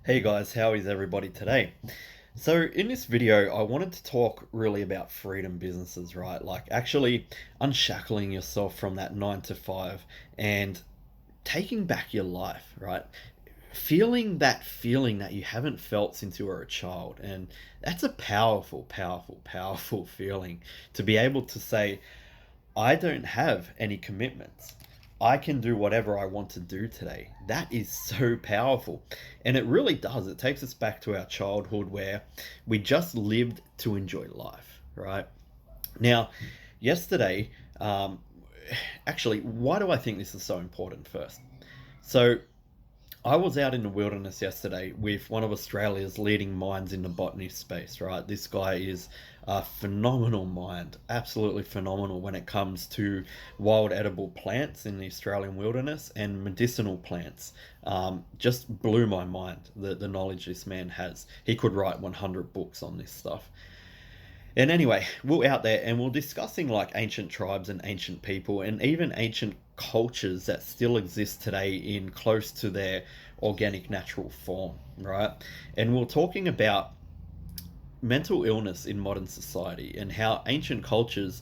Hey guys, how is everybody today? So in this video, I wanted to talk really about freedom businesses, right? Like actually unshackling yourself from that 9 to 5 and taking back your life, right? Feeling that feeling that you haven't felt since you were a child. And that's a powerful, powerful, powerful feeling to be able to say, I don't have any commitments. I can do whatever I want to do today. That is so powerful. And it really does. It takes us back to our childhood where we just lived to enjoy life, right? Now, yesterday, actually, why do I think this is so important first? So, I was out in the wilderness yesterday with one of Australia's leading minds in the botany space, right? This guy is a phenomenal mind, absolutely phenomenal when it comes to wild edible plants in the Australian wilderness and medicinal plants. Just blew my mind, the knowledge this man has. He could write 100 books on this stuff. And anyway, we're out there and we're discussing like ancient tribes and ancient people and even ancient cultures that still exist today in close to their organic natural form, right? And we're talking about mental illness in modern society and how ancient cultures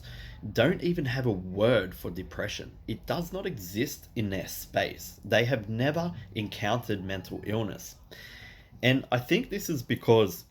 don't even have a word for depression. It does not exist in their space. They have never encountered mental illness. And I think this is because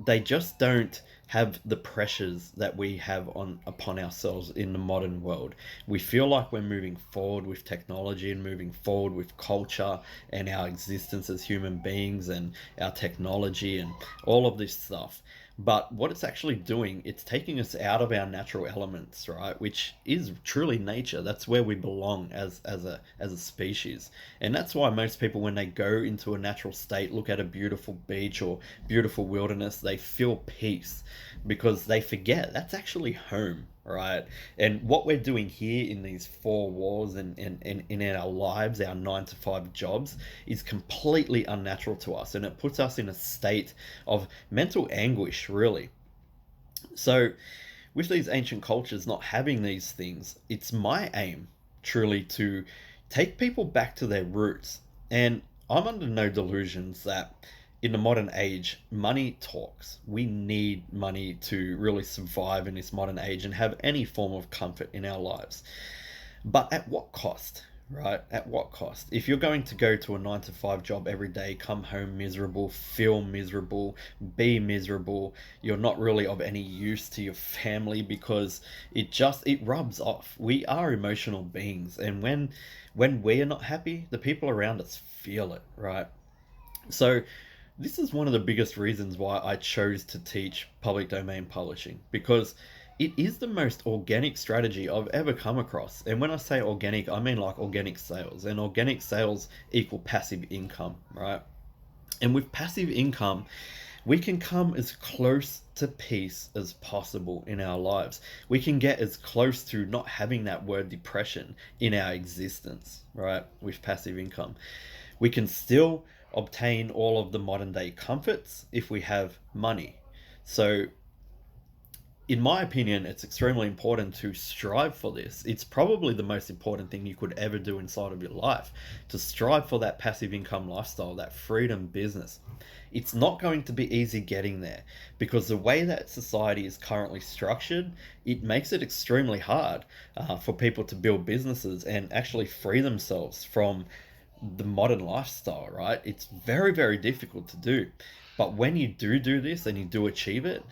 they just don't have the pressures that we have on upon ourselves in the modern world. We feel like we're moving forward with technology and moving forward with culture and our existence as human beings and our technology and all of this stuff. But what it's actually doing, it's taking us out of our natural elements, right? Which is truly nature. That's where we belong as a species. And that's why most people, when they go into a natural state, look at a beautiful beach or beautiful wilderness, they feel peace because they forget that's actually home, right? And what we're doing here in these four walls and in our lives, our 9 to 5 jobs, is completely unnatural to us. And it puts us in a state of mental anguish, really. So, with these ancient cultures not having these things, it's my aim truly to take people back to their roots. And I'm under no delusions that in the modern age, money talks. We need money to really survive in this modern age and have any form of comfort in our lives. But at what cost? Right? At what cost? If you're going to go to a 9 to 5 job every day, come home miserable, feel miserable, be miserable, you're not really of any use to your family because it rubs off. We are emotional beings, and when we're not happy, the people around us feel it, right? So this is one of the biggest reasons why I chose to teach public domain publishing because it is the most organic strategy I've ever come across. And when I say organic, I mean like organic sales. And organic sales equal passive income, right? And with passive income, we can come as close to peace as possible in our lives. We can get as close to not having that word depression in our existence, right? With passive income. We can still obtain all of the modern day comforts if we have money. So in my opinion, it's extremely important to strive for this. It's probably the most important thing you could ever do inside of your life to strive for that passive income lifestyle, that freedom business. It's not going to be easy getting there because the way that society is currently structured, it makes it extremely hard for people to build businesses and actually free themselves from the modern lifestyle, right? It's very, very difficult to do. But when you do this and you do achieve it,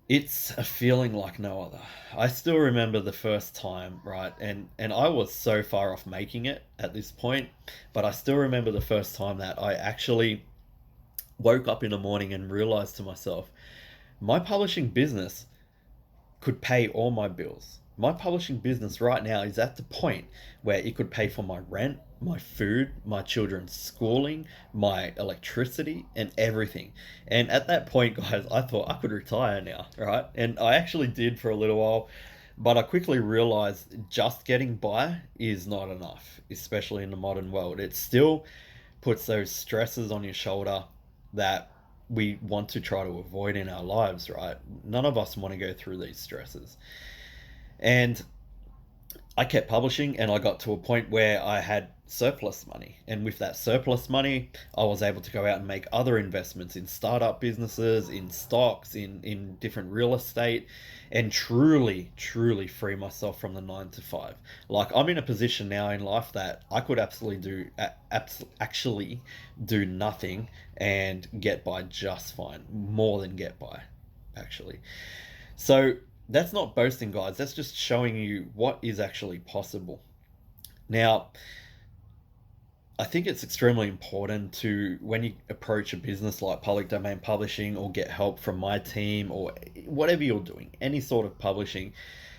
it's a feeling like no other. I still remember the first time, right? And I was so far off making it at this point, but I still remember the first time that I actually woke up in the morning and realized to myself, my publishing business could pay all my bills. My publishing business right now is at the point where it could pay for my rent, my food, my children's schooling, my electricity, and everything. And at that point, guys, I thought I could retire now, right? And I actually did for a little while, but I quickly realized just getting by is not enough, especially in the modern world. It still puts those stresses on your shoulder that we want to try to avoid in our lives, right? None of us want to go through these stresses. And I kept publishing and I got to a point where I had surplus money. And with that surplus money, I was able to go out and make other investments in startup businesses, in stocks, in different real estate, and truly, truly free myself from the 9 to 5. Like, I'm in a position now in life that I could actually do nothing and get by just fine. More than get by, actually. So that's not boasting, guys. That's just showing you what is actually possible. Now, I think it's extremely important to, when you approach a business like public domain publishing or get help from my team or whatever you're doing, any sort of publishing,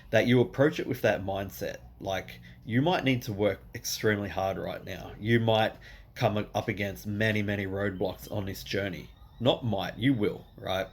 that you approach it with that mindset. Like, you might need to work extremely hard right now. You might come up against many, many roadblocks on this journey. Not might, you will, right?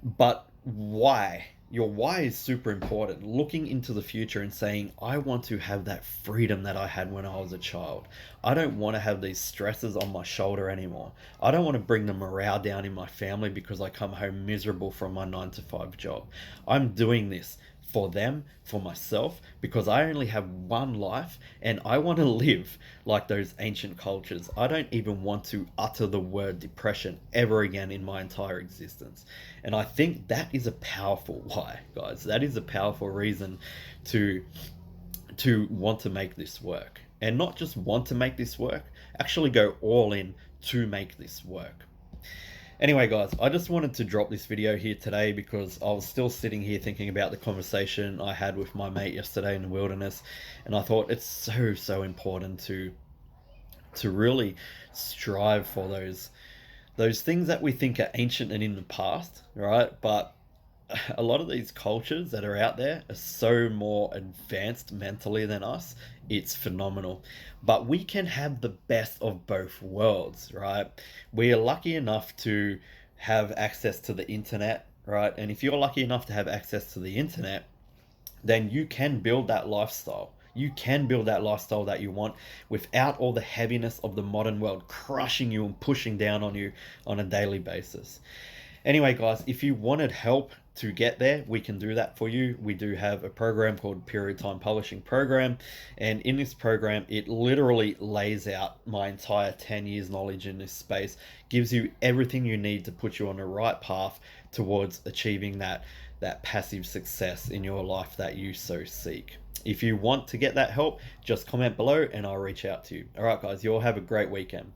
But why? Your why is super important. Looking into the future and saying, I want to have that freedom that I had when I was a child. I don't want to have these stresses on my shoulder anymore. I don't want to bring the morale down in my family because I come home miserable from my 9 to 5 job. I'm doing this for them, for myself, because I only have one life and I want to live like those ancient cultures. I don't even want to utter the word depression ever again in my entire existence. And I think that is a powerful why, guys. That is a powerful reason to want to make this work. And not just want to make this work, actually go all in to make this work. Anyway, guys, I just wanted to drop this video here today because I was still sitting here thinking about the conversation I had with my mate yesterday in the wilderness, and I thought it's so important to really strive for those things that we think are ancient and in the past, right? But a lot of these cultures that are out there are so more advanced mentally than us. It's phenomenal. But we can have the best of both worlds, right? We are lucky enough to have access to the internet, right? And if you're lucky enough to have access to the internet, then you can build that lifestyle. You can build that lifestyle that you want without all the heaviness of the modern world crushing you and pushing down on you on a daily basis. Anyway, guys, if you wanted help to get there, we can do that for you. We do have a program called Period Time Publishing Program. And in this program, it literally lays out my entire 10 years knowledge in this space, gives you everything you need to put you on the right path towards achieving that passive success in your life that you so seek. If you want to get that help, just comment below and I'll reach out to you. All right, guys, you all have a great weekend.